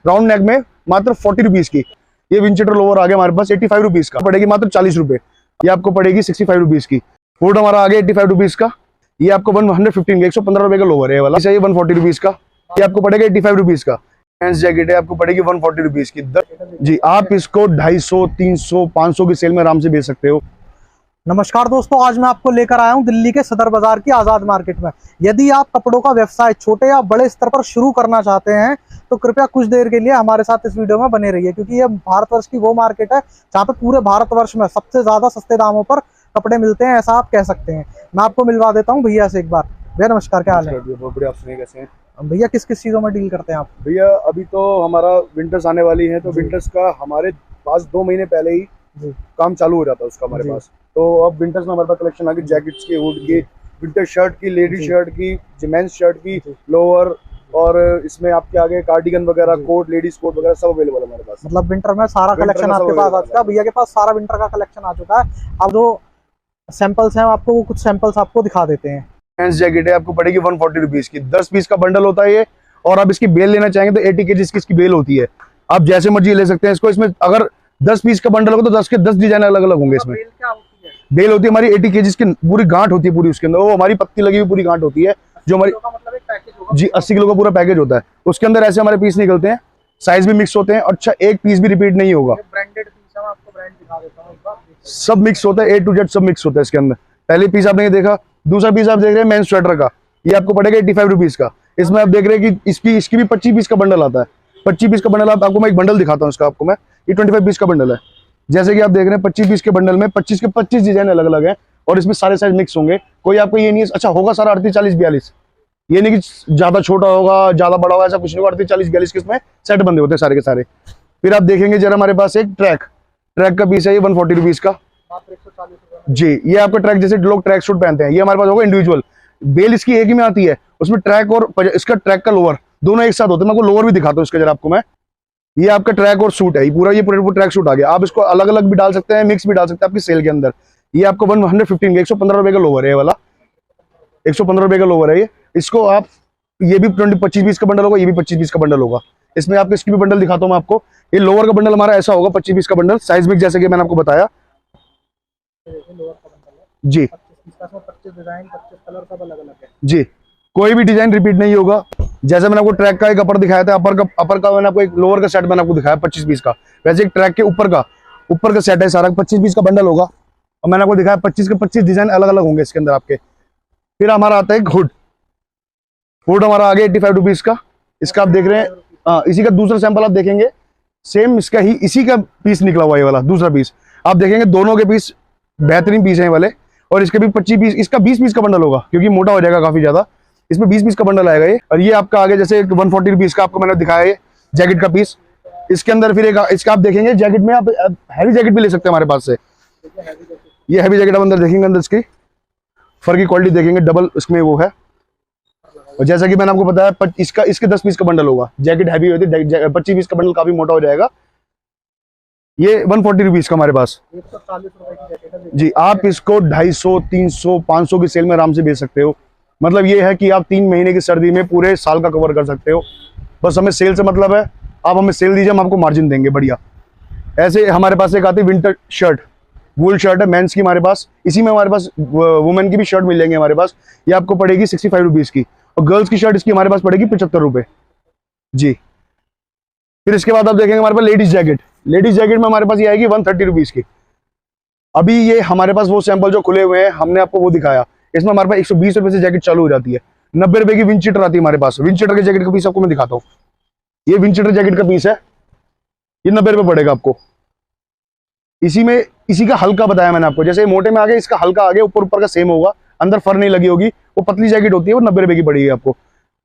Round neck में मात्र 40 rupees की। ये विंचेटर लोअर आ गया हमारे पास 85 रुपीज का, पड़ेगी मात्र 40 रुपए। ये आपको पड़ेगी 65 रुपीज की। हुड हमारा आ गया 85 रुपीज का। ये आपको 115 का 115 रुपए का लोअर है वाला, चाहिए 140 रुपीज का। ये आपको पड़ेगा 85 रुपीज का। हैंड्स जैकेट है, आपको पड़ेगी 140 रुपीज की। जी, आप इसको 250, 300, 500 की सेल में आराम से बेच सकते हो। नमस्कार दोस्तों, आज मैं आपको लेकर आया हूं दिल्ली के सदर बाजार की आजाद मार्केट में। यदि आप कपड़ों का व्यवसाय छोटे या बड़े स्तर पर शुरू करना चाहते हैं तो कृपया कुछ देर के लिए हमारे साथ इस वीडियो में बने रहिए, क्योंकि ये भारतवर्ष की वो मार्केट है जहां पे पूरे भारतवर्ष में सबसे ज्यादा सस्ते दामों पर कपड़े मिलते हैं, ऐसा आप कह सकते हैं। मैं आपको मिलवा देता हूँ भैया से एक बार। भैया नमस्कार, क्या हाल है? बहुत बढ़िया, आप सुनिए कैसे हैं भैया? किस किस चीजों में डील करते हैं आप? भैया? अभी तो हमारा विंटर्स आने वाली है, तो विंटर्स का हमारे पास 2 महीने पहले ही काम चालू हो जाता है उसका हमारे पास। तो अब विंटर्स में हमारे पास कलेक्शन आ गई जैकेट्स की, हुड की, विंटर शर्ट की, लेडी शर्ट की, जेंट्स शर्ट की, लोअर, और इसमें आपके आगे कार्डिगन वगैरह, कोट, लेडीज कोट वगैरह सब अवेलेबल है हमारे पास। मतलब विंटर में सारा कलेक्शन आपके पास आ चुका है। भैया के पास सारा विंटर का कलेक्शन आ चुका है। अब जो सैंपल्स हैं आपको, वो कुछ सैंपल्स आपको दिखा देते हैं। हैंड्स जैकेट है, आपको पड़ेगी 140 रुपीज की। 10 पीस का बंडल होता है ये, और आप इसकी बेल लेना चाहेंगे तो 80 केजी की इसकी बेल होती है। आप जैसे मर्जी ले सकते हैं इसको। इसमें अगर 10 पीस का बंडल होगा तो 10 के 10 डिजाइन अलग अलग होंगे इसमें। बेल होती है हमारी 80 केजी की, पूरी गांठ होती है पूरी उसके अंदर, वो हमारी पत्ती लगी हुई पूरी गांठ होती है, जो हमारी मतलब एक पैकेज होगा। जी 80 किलो का पूरा पैकेज होता है। उसके अंदर ऐसे हमारे पीस निकलते हैं, साइज भी मिक्स होते हैं। अच्छा, एक पीस भी रिपीट नहीं होगा। ब्रांडेड पीस है, आपको ब्रांड दिखा देता हूं एक बार। सब मिक्स होता है, A to Z सब मिक्स होता है इसके अंदर। पहले पीस आपने ये देखा, दूसरा पीस आप देख रहे हैं मेन स्वेटर का, ये आपको पड़ेगा 85 रुपीज का। इसमें आप देख रहे हैं कि इसकी भी 25 पीस का बंडल आता है। 25 पीस का बंडल आपको मैं एक बंडल दिखाता हूँ इसका आपको मैं। ये 25 पीस का बंडल है। जैसे कि आप देख रहे हैं 25 पीस के बंडल में 25 के 25 डिजाइन अलग अलग है, और इसमें सारे साइज मिक्स होंगे। कोई आपको ये नहीं है अच्छा होगा सारा 38, 40, 42, ये नहीं कि ज्यादा छोटा होगा ज्यादा बड़ा होगा, ऐसा कुछ नहीं होगा। 38, 40, 42 के इसमें सेट बंदे होते हैं सारे के सारे। फिर आप देखेंगे जरा हमारे पास एक ट्रैक का पीस है, ये 140 रुपीज का जी। ये आपका ट्रैक, जैसे लोग ट्रैक सूट पहनते हैं, ये हमारे पास होगा इंडिविजुअल। बेल इसकी एक ही में आती है, उसमें ट्रैक और इसका ट्रैक का लोअर दोनों एक साथ होते हैं। मैं आपको लोअर भी दिखाता हूँ इसका जरा आपको मैं। ये आपका ट्रैक और सूट है, ये पूरा ट्रैक सूट आ गया। आप इसको अलग अलग भी डाल सकते हैं, मिक्स भी डाल सकते हैं आपकी सेल के अंदर। ये आपको 115 का 115 रुपए का लोअर है, ये वाला 115 रुपए का लोअर है ये। इसको आप, ये भी 25 पीस का बंडल होगा, ये भी 25 पीस का बंडल होगा। इसमें आपको इसकी भी बंडल दिखाता हूँ मैं आपको। ये लोअर का बंडल हमारा ऐसा होगा 25 पीस का बंडल, साइज मिक्स जैसे कि मैंने आपको बताया जी। 25 डिजाइन, 25 कलर सब अलग अलग है जी। कोई भी डिजाइन रिपीट नहीं होगा। जैसे मैंने आपको ट्रैक का एक अपर दिखाया था, अपर का मैंने आपको एक लोअर का सेट मैंने आपको दिखाया 25 पीस का, वैसे एक ट्रैक के ऊपर का सेट है सारा 25 पीस का बंडल होगा। और मैंने आपको दिखाया 25 के 25 डिजाइन अलग अलग होंगे इसके अंदर आपके। फिर हमारा आता है हुड हमारा आ गया 85 रुपीज का। इसका आप देख रहे हैं, इसी का दूसरा सैंपल आप देखेंगे, सेम इसका ही इसी का पीस निकला हुआ है वाला दूसरा पीस। आप देखेंगे दोनों के पीस बेहतरीन पीस है वाले। और इसके भी 25 पीस, इसका 20 पीस का बंडल होगा, क्योंकि मोटा हो जाएगा काफी ज्यादा। इसमें 20 पीस का बंडल आएगा ये। और ये आपका आगे जैसे 140 रुपीज का आपको मैंने दिखाया है जैकेट का पीस। इसके अंदर फिर इसका आप देखेंगे जैकेट में आप हैवी जैकेट भी ले सकते हैं हमारे पास से। ये हैवी जैकेट आप अंदर देखेंगे, अंदर इसकी फर की क्वालिटी देखेंगे, डबल इसमें वो है। और जैसा कि मैंने आपको बताया इसके 10 पीस का बंडल होगा। जैकेट हैवी होती है, 25 पीस का बंडल काफी मोटा हो जाएगा। ये 140 रुपीज का हमारे पास 140 रुपए की जैकेट है जी। आप इसको 250, 300, 500 की सेल में आराम से बेच सकते हो। मतलब ये है कि आप 3 महीने की सर्दी में पूरे साल का कवर कर सकते हो। बस हमें सेल से मतलब है, आप हमें सेल दीजिए, हम आपको मार्जिन देंगे बढ़िया। ऐसे हमारे पास एक आती है विंटर शर्ट, वूल शर्ट है मेंस की हमारे पास। इसी में हमारे पास वुमेन की भी शर्ट मिल जाएंगे हमारे पास। ये आपको पड़ेगी 65 रुपीज की। और गर्ल्स की शर्ट इसकी हमारे पास पड़ेगी 75 रुपए जी। फिर इसके बाद आप देखेंगे हमारे पास लेडीज जैकेट में हमारे पास ये आएगी 130 रुपीज की। अभी ये हमारे पास वो सैंपल जो खुले हुए हैं, हमने आपको वो दिखाया। इसमें हमारे पास 120 रुपए से जैकेट चालू हो जाती है। 90 रुपए की विंचेटर आती है हमारे पास। विंचेटर के जैकेट का पीस आपको मैं दिखाता हूँ। ये विंचेटर जैकेट का पीस है, ये 90 रुपए पड़ेगा आपको। इसी का हल्का बताया मैंने आपको, जैसे मोटे में आ गया, इसका हल्का आ गया, ऊपर का सेम होगा, अंदर फर नहीं लगी होगी। वो पतली जैकेट होती है, वो 90 रुपए की पड़ेगी आपको।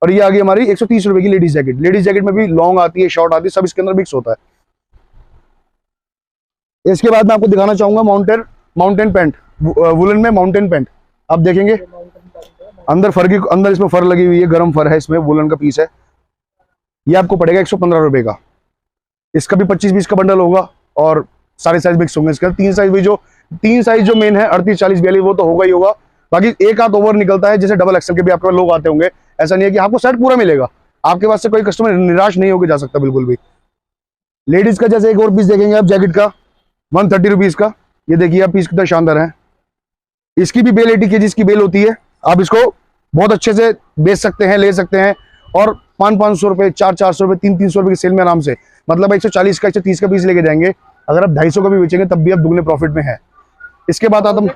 और ये आ गई हमारी 130 रुपए की लेडीज जैकेट में भी लॉन्ग आती है, शॉर्ट आती है, सब इसके अंदर मिक्स होता है। इसके बाद मैं आपको दिखाना चाहूंगा माउंटेन पैंट, वुलन में माउंटेन पैंट। आप देखेंगे अंदर इसमें फर लगी हुई है, गर्म फर है इसमें, वुलन का पीस है। ये आपको पड़ेगा 115 रुपए का। इसका भी 25 पीस का बंडल होगा, और सारे साइज मिक्स होंगे इसके। तीन साइज जो मेन है 38, 40, 42 वो तो होगा ही होगा। बाकी एक आध ओवर निकलता है, जैसे डबल एक्सल के भी आपके लोग आते होंगे। ऐसा नहीं है कि आपको सेट पूरा मिलेगा, आपके पास से कोई कस्टमर निराश नहीं होकर जा सकता बिल्कुल भी। लेडीज का जैसे एक और पीस देखेंगे आप जैकेट का 130 रुपीज का। ये देखिए आप पीस कितना शानदार है। इसकी भी बेल 80 kg की बेल होती है। आप इसको बहुत अच्छे से बेच सकते हैं, ले सकते हैं। और 500 रुपए, 400 रुपए, 300 रुपए की सेल में आराम से, मतलब 140 का 130 का पीस लेके जाएंगे। अगर आप 250 का भी बेचेंगे तब भी आप दुगने प्रॉफिट में है। इसके बाद आता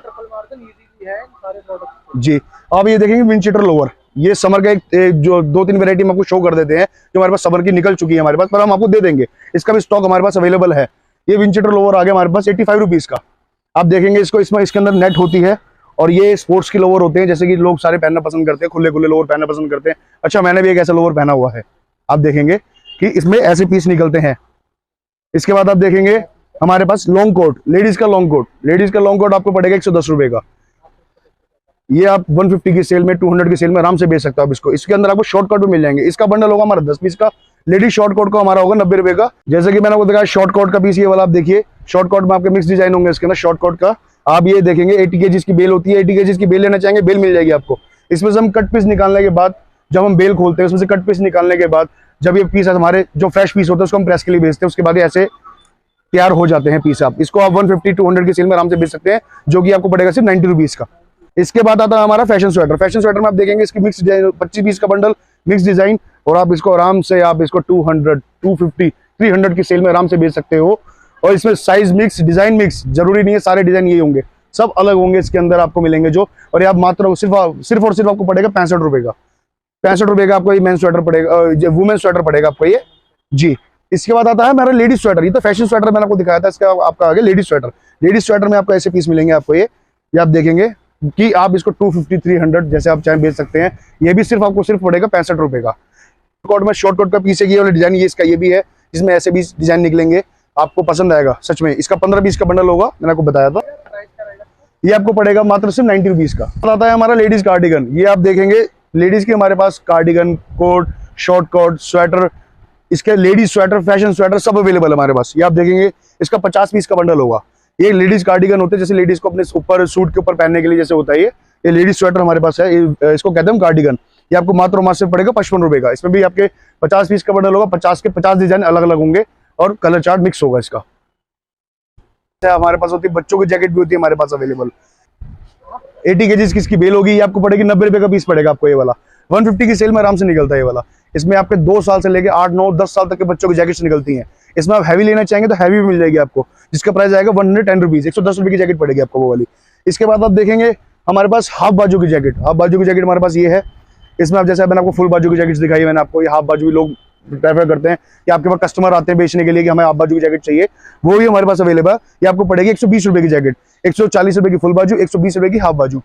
जी, अब ये देखेंगे विंड चीटर लोअर। ये समर का एक जो 2-3 वैरायटी हम आपको शो कर देते हैं जो हमारे पास समर की निकल चुकी है हमारे पास, पर हम आपको दे देंगे। इसका भी स्टॉक हमारे पास अवेलेबल है। ये विंड चीटर लोअर आ गया हमारे पास 85 रुपीज का। आप देखेंगे इसको, इसमें इसके अंदर नेट होती है और ये स्पोर्ट्स के लोअर होते हैं, जैसे कि लोग सारे पहनना पसंद करते हैं, खुले खुले लोअर पहनना पसंद करते हैं। अच्छा, मैंने भी एक ऐसा लोअर पहना हुआ है। आप देखेंगे कि इसमें ऐसे पीस निकलते हैं। इसके बाद आप देखेंगे हमारे पास लॉन्ग कोट, लेडीज का लॉन्ग कोट। लेडीज का लॉन्ग कोट आपको पड़ेगा 110 रुपए का। ये आप 150 की सेल में, 200 की सेल में आराम से बेच सकते हो आप इसको। इसके अंदर आपको शॉर्ट कोट भी मिल जाएंगे। इसका बंडल होगा हमारा 10 पीस का। लेडीज शॉर्ट कोट का हमारा होगा 90 रुपए का। जैसे कि मैंने आपको दिखाया शॉर्ट कोट का पीस ये वाला, आप देखिए शॉर्ट कोट में आपके मिक्स डिजाइन होंगे इसके अंदर शॉर्ट कोट का। आप ये देखेंगे 80 kg की बेल होती है। 80 kg की बेल लेना चाहेंगे, बेल मिल जाएगी आपको। इसमें से हम कट पीस निकालने के बाद, जब हम बेल खोलते हैं उसमें से कट पीस निकालने के बाद, जब ये पीस हमारे जो फ्रेश पीस होते हैं उसको हम प्रेस के लिए भेजते हैं, उसके बाद ये ऐसे तैयार हो जाते हैं पीस। आप इसको आप 150-200 की सेल में आराम से बेच सकते हैं, जो कि आपको पड़ेगा सिर्फ 90 रुपीज का। इसके बाद आता है हमारा फैशन स्वेटर। फैशन स्वेटर में आप देखेंगे इसकी मिक्स डिजाइन 25 पीस का बंडल, मिक्स डिजाइन। और आप इसको आराम से आप इसको 200, 250, 300 की सेल में आराम से बेच सकते हो। और इसमें साइज मिक्स, डिजाइन मिक्स, जरूरी नहीं है सारे डिजाइन यही होंगे, सब अलग होंगे इसके अंदर आपको मिलेंगे जो। और ये आप मात्र सिर्फ और सिर्फ आपको पड़ेगा 65 रुपए का। 65 रुपए का आपको ये मेन स्वेटर पड़ेगा, वुमेन स्वेटर पड़ेगा आपको ये जी। इसके बाद आता है हमारा लेडीज स्वेटर। ये तो फैशन स्वेटर मैंने आपको दिखाया था, इसका आपका आगे लेडीज स्वेटर। लेडीज स्वेटर में आपको ऐसे पीस मिलेंगे आपको ये आप देखेंगे कि आप इसको 250, 300 जैसे आप चाहे बेच सकते हैं। ये भी सिर्फ आपको सिर्फ पड़ेगा 65 रुपए का। कोट में शॉर्ट कोट का पीस है, ये वाला डिजाइन ये इसका ये भी है, जिसमें ऐसे भी डिजाइन निकलेंगे, आपको पसंद आएगा सच में। इसका 15 पीस का बंडल होगा, मैंने आपको बताया था। ये आपको पड़ेगा मात्र सिर्फ 90 रुपीज का। आता है हमारा लेडीज कार्डिगन। ये आप देखेंगे लेडीज के हमारे पास cardigan, coat, short coat, sweater, इसके लेडीज स्वेटर, फैशन स्वेटर सब अवेलेबल है हमारे पास। ये आप देखेंगे इसका 50 पीस का बंडल होगा। ये लेडीज कार्डिगन होते हैं, जैसे लेडीज को अपने ऊपर सूट के ऊपर पहनने के लिए जैसे होता है ये लेडीज स्वेटर हमारे पास है। इसको कहते हैं हम कार्डिगन। ये आपको मात्र और मात्र पड़ेगा 55 रुपए का। इसमें भी आपके 50 पीस का बंडल होगा। 50 के 50 डिजाइन अलग अलग होंगे और कलर चार्ट मिक्स होगा इसका। हमारे पास होती है बच्चों की जैकेट भी होती है हमारे पास अवेलेबल। 80 kg की इसकी बेल होगी, ये आपको पड़ेगी 90 रुपए का पीस पड़ेगा आपको ये वाला। 150 की सेल में आराम से निकलता है ये वाला। इसमें आपके 2 साल से लेके 8, 9, 10 साल तक के बच्चों की जैकेट्स निकलती हैं। इसमें आप हैवी लेना चाहेंगे तो हैवी भी मिल जाएगी आपको, जिसका प्राइस आएगा 110 रुपीज। 110 रुपए की जैकेट पड़ेगी आपको वो वाली। इसके बाद आप देखेंगे हमारे पास हाफ बाजू की जैकेट। हाफ बाजू की जैकेट हमारे पास ये है। इसमें आप जैसे मैंने आपको फुल बाजू की जैकेट दिखाई, मैंने आपको ये हाफ बाजू भी लोग प्रेफर करते हैं कि आपके पास कस्टमर आते हैं बेचने के लिए कि हमें हाफ बाजू की जैकेट चाहिए, वो भी हमारे पास अवेलेबल है। ये आपको पड़ेगी 120 रुपए की जैकेट। 140 रुपए की फुल बाजू, 120 रुपए की हाफ बाजू।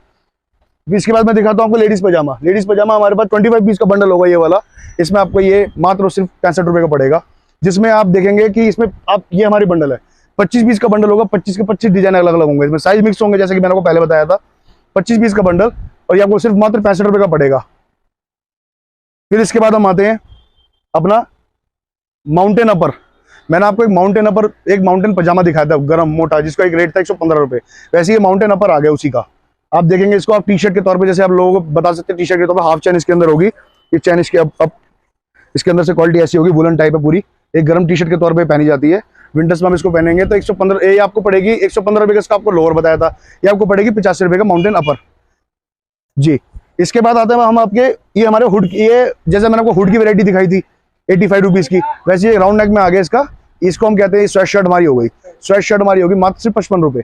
इसके बाद मैं दिखाता हूँ आपको लेडीज पजामा। लेडीज पजामा हमारे पास 25 पीस का बंडल होगा ये वाला। इसमें आपको ये मात्र सिर्फ 65 रुपए का पड़ेगा, जिसमें आप देखेंगे कि इसमें आप ये हमारी बंडल है 25 पीस का बंडल होगा। 25 के 25 डिजाइन अलग अलग होंगे, इसमें साइज मिक्स होंगे, जैसे कि मैंने आपको पहले बताया था। 25 पीस का बंडल और ये आपको सिर्फ मात्र 65 रुपए का पड़ेगा। फिर इसके बाद हम आते हैं अपना माउंटेन अपर। मैंने आपको एक माउंटेन पजामा दिखाया था गरम मोटा, जिसका एक रेट था 115 रुपए। वैसे ये माउंटेन अपर आ गया उसी का। आप देखेंगे इसको आप टी शर्ट के तौर पे, जैसे आप लोगों को बता सकते हैं टी शर्ट के तौर पे हाफ चैन इसके अंदर होगी। ये चैन इसके अब इसके अंदर से क्वालिटी ऐसी होगी, वुलन टाइप है पूरी। एक गर्म टी शर्ट के तौर पे पहनी जाती है। विंटर्स में हम इसको पहनेंगे तो 115 ये आपको पड़ेगी 115 रुपए का। इसका आपको लोअर बताया था, ये आपको पड़ेगी 85 रुपए का माउंटेन अपर जी। इसके बाद आते हैं हम आपके ये हमारे हुड, ये जैसे मैंने आपको हुड की वैरायटी दिखाई थी 85 रुपीज की, वैसे ये राउंड नेक में आ गया इसका। इसको हम कहते हैं स्वेट शर्ट हमारी हो गई। स्वेट शर्ट हमारी होगी मात्र सिर्फ 55 रुपए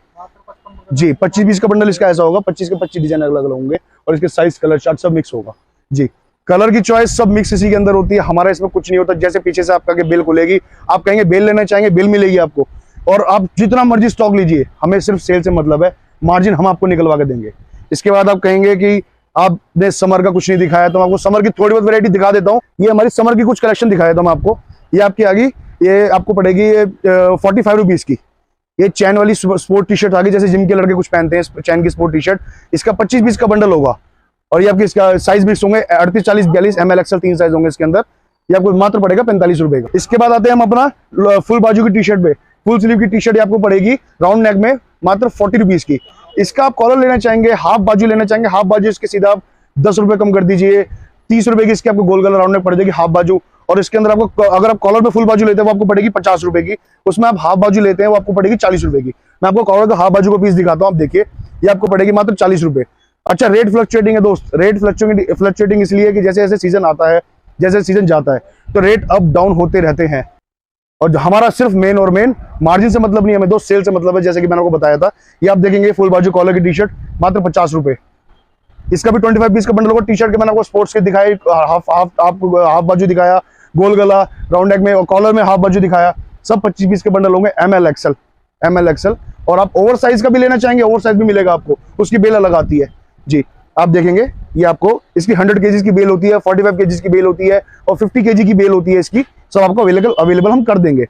जी। 25 पीस का बंडल इसका ऐसा होगा। 25 के 25 डिजाइन अलग अलग होंगे और इसके साइज, कलर चार्ट सब मिक्स होगा जी। कलर की चॉइस सब मिक्स इसी के अंदर होती है। हमारा इसमें कुछ नहीं होता। जैसे पीछे से आपका बेल खुलेगी, आप कहेंगे बेल लेना चाहेंगे, बेल मिलेगी आपको। और आप जितना मर्जी स्टॉक लीजिए, हमें सिर्फ सेल से मतलब है, मार्जिन हम आपको निकलवा के देंगे। इसके बाद आप कहेंगे कि आपने समर का कुछ नहीं दिखाया, तो आपको समर की थोड़ी बहुत वैरायटी दिखा देता हूँ। ये हमारी समर की कुछ कलेक्शन दिखाया था मैं आपको। ये आपकी आ गई, ये आपको पड़ेगी 45 रुपीज की। ये चैन वाली स्पोर्ट टी शर्ट आ गई, जैसे जिम के लड़के कुछ पहनते हैं चैन की स्पोर्ट टी शर्ट। इसका 25 पीस का बंडल होगा और ये आपके इसका साइज मिक्स होंगे 38, 40, 42 ML XL 3 साइज होंगे इसके अंदर। ये आपको मात्र पड़ेगा 45 रुपए का। इसके बाद आते हैं हम अपना फुल बाजू की टी शर्ट पे। फुल स्लीव की टी शर्ट आपको पड़ेगी राउंड नेक में मात्र 40 रुपीज की। इसका आप कॉलर लेना चाहेंगे, हाफ बाजू लेना चाहेंगे, हाफ बाजू इसके सीधा आप 10 रुपए कम कर दीजिए, 30 रुपए की इसकी आपको गोल गला राउंड नेक पड़ जाएगी, हाफ बाजू। और इसके अंदर आपको, अगर आप कॉलर पे फुल बाजू लेते हैं वो आपको पड़ेगी 50 रुपए की, उसमें आप हाफ बाजू लेते हैं वो आपको पड़ेगी 40 रुपए की। मैं आपको कॉलर का हाफ बाजू को पीस दिखाता हूँ, आप देखिए ये आपको पड़ेगी मात्र 40 रुपए। अच्छा, रेट फ्लक्चुएटिंग है दोस्त, रेट फ्लक्चुएटिंग इसलिए कि जैसे जैसे सीजन आता है, जैसे सीजन जाता है, तो रेट अप डाउन होते रहते हैं। और हमारा सिर्फ मेन और मेन मार्जिन से मतलब नहीं है, हमें दोस्त सेल से मतलब है। जैसे कि मैंने आपको बताया था, ये आप देखेंगे फुल बाजू कॉलर की टी शर्ट मात्र 50 रुपए। इसका भी 25 पीस का बंडल होगा। टी शर्ट के मैंने आपको स्पोर्ट्स के दिखाई, हाफ बाजू दिखाया, गोल गला राउंड नेक में और कॉलर में हाफ बाजू दिखाया, सब 25 पीस के बंडल होंगे, ML XL। और आप ओवर साइज का भी लेना चाहेंगे, ओवर साइज भी मिलेगा आपको, उसकी बेल अलग आती है जी। आप देखेंगे ये आपको, इसकी 100 kg की बेल होती है, 45 kg की बेल होती है और 50 kg की बेल होती है। इसकी सब आपको अवेलेबल हम कर देंगे।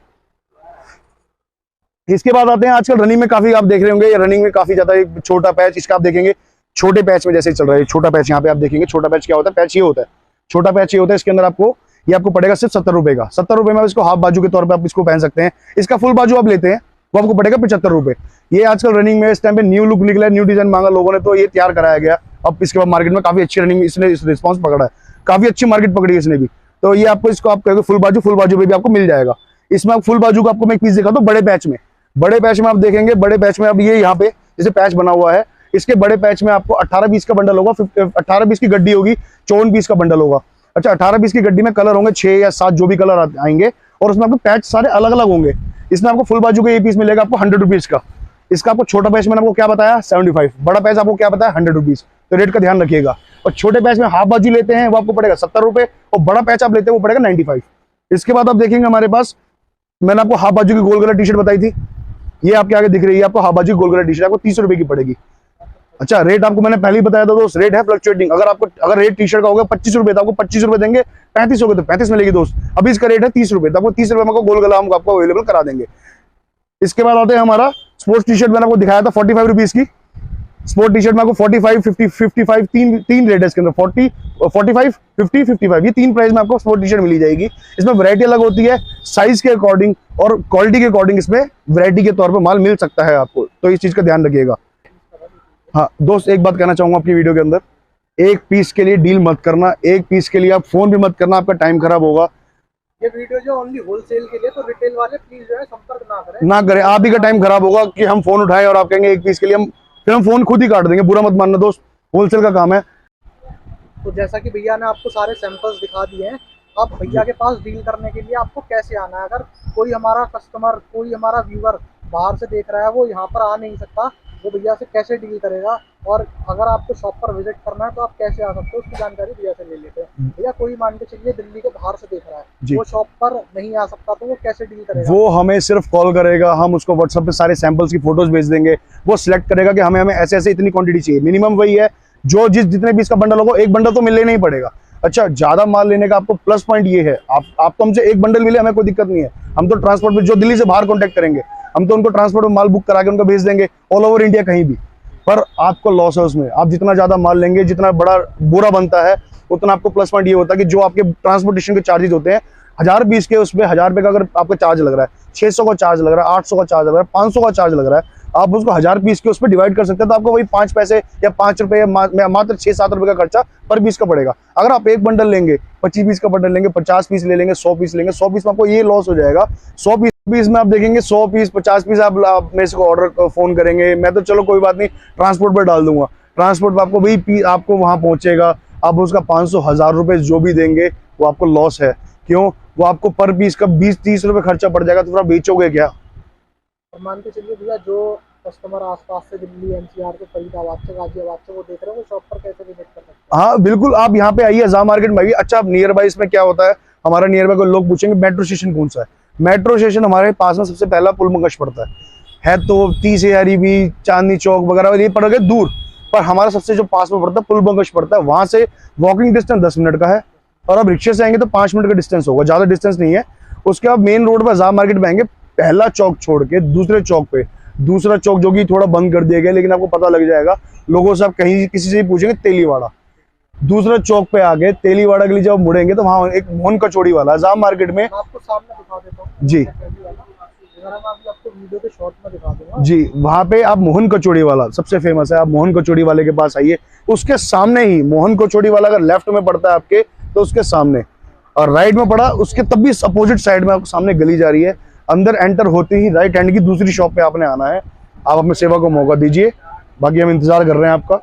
इसके बाद आते हैं, आजकल रनिंग में काफी आप देख रहे होंगे, ये रनिंग में काफी ज्यादा एक छोटा पैच, इसका आप देखेंगे छोटे पैच में जैसे चल रहा है छोटा पैच। यहाँ पे आप देखेंगे छोटा पैच क्या होता है, पैच ये होता है, छोटा पैच ये होता है। इसके अंदर आपको, ये आपको पड़ेगा सिर्फ 70 रुपए का। 70 रुपए में आप इसको हाफ बाजू के तौर पे आप इसको पहन सकते हैं। इसका फुल बाजू आप लेते हैं वो आपको पड़ेगा 75 रुपए। ये आजकल रनिंग में इस टाइम पे न्यू लुक निकला है, न्यू डिजाइन मांगा लोगों ने, तो ये तैयार कराया गया। अब इसके बाद मार्केट में काफी अच्छी रनिंग इसने रिस्पॉन्स पकड़ा है, काफी अच्छी मार्केट पकड़ी है इसने भी। तो ये आपको, इसको आप कहोगे फुल बाजू पे भी आपको मिल जाएगा। इसमें आप फुल बाजू का आपको मैं एक पीस दिखाता हूँ बड़े पैच में। बड़े पैच में आप देखेंगे, बड़े पैच में अब ये यहाँ पे जैसे पैच बना हुआ है, इसके बड़े पैच में आपको 18 पीस का बंडल होगा, 18 पीस की गड्डी होगी, 54 पीस का बंडल होगा। अच्छा, 18 पीस की गड्डी में कलर होंगे 6 या 7 जो भी कलर आएंगे, और उसमें आपको पैच सारे अलग अलग होंगे। इसमें आपको फुल बाजू का ये पीस मिलेगा आपको 100 रुपीज का। इसका आपको छोटा पैच मैंने आपको क्या बताया 75, बड़ा पैच आपको क्या बताया 100 रुपीज। तो रेट का ध्यान रखिएगा। और छोटे पैच में हाफ बाजू लेते हैं वो आपको पड़ेगा 70 रुपए, और बड़ा पैच आप लेते हैं वो पड़ेगा 95। इसके बाद आप देखेंगे हमारे पास, मैंने आपको हाफ बाजू की गोल गला टी शर्ट बताई थी, ये आपके आगे दिख रही है आपको हाफ बाजू की गोल गला टी शर्ट, आपको 30 रुपए की पड़ेगी। अच्छा, रेट आपको मैंने पहले ही बताया था दोस्त, रेट है फ्लक्चुएटिंग। अगर रेट टी शर्ट का होगा 25 रुपए, तो आपको 25 रुपए देंगे, 35 हो गए तो 35 मिलेगी दोस्त। अभी इसका रेट है 30 रुपए, तो आपको 30 रुपए में गोल गला हम आपको अवेलेबल करा देंगे। इसके बाद आते हैं हमारा स्पोर्ट्स टी शर्ट, मैंने आपको दिखाया था 45 रुपीज की। स्पोर्ट टी शर्ट में आपको 45, 50, 55 तीन रेट है इसके अंदर, 40, 45, 50, 55, ये 3 प्राइस में आपको स्पोर्ट टी शर्ट मिली जाएगी। इसमें वैरायटी अलग होती है, साइज के अकॉर्डिंग और क्वालिटी के अकॉर्डिंग इसमें वैरायटी के तौर पर माल मिल सकता है आपको, तो इस चीज का ध्यान रखिएगा। हाँ दोस्त, एक बात कहना चाहूंगा आपकी वीडियो के अंदर, एक पीस के लिए डील मत करना, एक पीस के लिए आप फोन भी मत करना, आपका टाइम खराब होगा। ये वीडियो जो ओनली होलसेल के लिए, तो रिटेल वाले प्लीज जो है संपर्क ना करें। आप ही का टाइम खराब होगा कि हम फोन उठाएं और आप कहेंगे एक पीस के लिए, फिर हम फोन खुद ही काट देंगे। बुरा मत मानना दोस्त, होलसेल का काम है। तो जैसा कि भैया ने आपको सारे सैंपल्स दिखा दिए हैं, अब भैया के पास डील करने के लिए आपको कैसे आना है। अगर कोई हमारा कस्टमर, कोई हमारा व्यूअर बाहर से देख रहा है, वो यहाँ पर आ नहीं सकता, वो भैया से कैसे डील करेगा। और अगर आपको शॉप पर विजिट करना है तो आप कैसे आ सकते हो, उसकी जानकारी भैया से ले लेते हैं। भैया कोई मान के चलिए दिल्ली के बाहर से देख रहा है, वो शॉप पर नहीं आ सकता, तो वो कैसे डील करेगा। वो हमें सिर्फ कॉल करेगा, हम उसको व्हाट्सएप पे सारे सैंपल्स की फोटोज भेज देंगे, वो सिलेक्ट करेगा कि हमें ऐसे ऐसे इतनी क्वांटिटी चाहिए। मिनिमम वही है, जो जितने पीस का बंडल होगा, एक बंडल तो मिलने नहीं पड़ेगा। अच्छा, ज्यादा माल लेने का आपको प्लस पॉइंट ये है, आप तो हमसे एक बंडल मिले, हमें कोई दिक्कत नहीं है। हम तो ट्रांसपोर्ट में, जो दिल्ली से बाहर कॉन्टेक्ट करेंगे, हम तो उनको ट्रांसपोर्ट में माल बुक करा के उनको भेज देंगे ऑल ओवर इंडिया कहीं भी। पर आपको लॉस है उसमें, आप जितना ज्यादा माल लेंगे, जितना बड़ा बोरा बनता है, उतना आपको प्लस पॉइंट ये होता है कि जो आपके ट्रांसपोर्टेशन के चार्जेस होते हैं 1000 पीस के, उसमें 1000 रुपए का अगर आपका चार्ज लग रहा है, 600 का चार्ज लग रहा है, 800 का चार्ज लग रहा है, 500 का चार्ज लग रहा है, आप उसको 1000 पीस के उस पर डिवाइड कर सकते हैं, तो आपको वही 5 पैसे या 5 रुपए या मात्र 6-7 रुपए का खर्चा पर पीस का पड़ेगा। अगर आप एक बंडल लेंगे, 25 पीस का बंडल लेंगे, 50 पीस ले लेंगे, 100 पीस लेंगे, 100 पीस में आपको ये लॉस हो जाएगा। 100 पीस में आप देखेंगे 100 पीस 50 पीस आप मेरे से ऑर्डर फोन करेंगे, मैं तो चलो कोई बात नहीं ट्रांसपोर्ट पर डाल दूंगा, ट्रांसपोर्ट पर आपको वही पीस आपको वहां पहुंचेगा, आप उसका 500-1000 रुपए जो भी देंगे वो आपको लॉस है। क्यों? वो आपको पर पीस का 20-30 रुपए खर्चा पड़ जाएगा, तो फिर आप बेचोगे क्या। और मान के चलिए भैया, जो कस्टमर आसपास से दिल्ली NCR के फरीदाबाद से, गाजियाबाद से वो देख रहे हैं, वो शॉप पर कैसे विजिट कर सकते हैं। हाँ बिल्कुल, आप यहाँ पे आइए आजाद मार्केट में आइए। अच्छा, आप नियर बाई इसमें क्या होता है, हमारा नियर बाई को लोग पूछेंगे मेट्रो स्टेशन कौन सा है। मेट्रो स्टेशन हमारे पास में सबसे पहला पुलमंगश पड़ता है तो 30 हजारी भी, चांदनी चौक वगैरह ये पड़ गए दूर, पर हमारा सबसे जो पास में पड़ता है पुलमंगश पड़ता है, वहां से वॉकिंग डिस्टेंस 10 मिनट का है, और अब रिक्शे से आएंगे तो 5 मिनट का डिस्टेंस होगा, ज्यादा डिस्टेंस नहीं है। उसके बाद मेन रोड पर आजाद मार्केट में आएंगे, पहला चौक छोड़ के दूसरे चौक पे, दूसरा चौक जो कि थोड़ा बंद कर दिया गया, लेकिन आपको पता लग जाएगा लोगों से, आप कहीं किसी से पूछेंगे तेलीवाड़ा, दूसरा चौक पे आगे तेलीवाड़ा के लिए जब मुड़ेंगे तो वहां एक मोहन कचौड़ी वाला आजाद मार्केट में, आपको सामने दिखा देता हूं जी आपको वीडियो के शॉर्ट में दिखा दूंगा जी, वहां पे आप मोहन कचौड़ी वाला सबसे फेमस है, आप मोहन कचौड़ी वाले के पास आइए, उसके सामने ही मोहन कोचोड़ी वाला अगर लेफ्ट में पड़ता है आपके तो उसके सामने, और राइट में पड़ा उसके तब भी अपोजिट साइड में आपको सामने गली जा रही है। अंदर एंटर होते ही राइट हैंड की दूसरी शॉप पे आपने आना है। आप अपनी सेवा को मौका दीजिए, बाकी हम इंतजार कर रहे हैं आपका।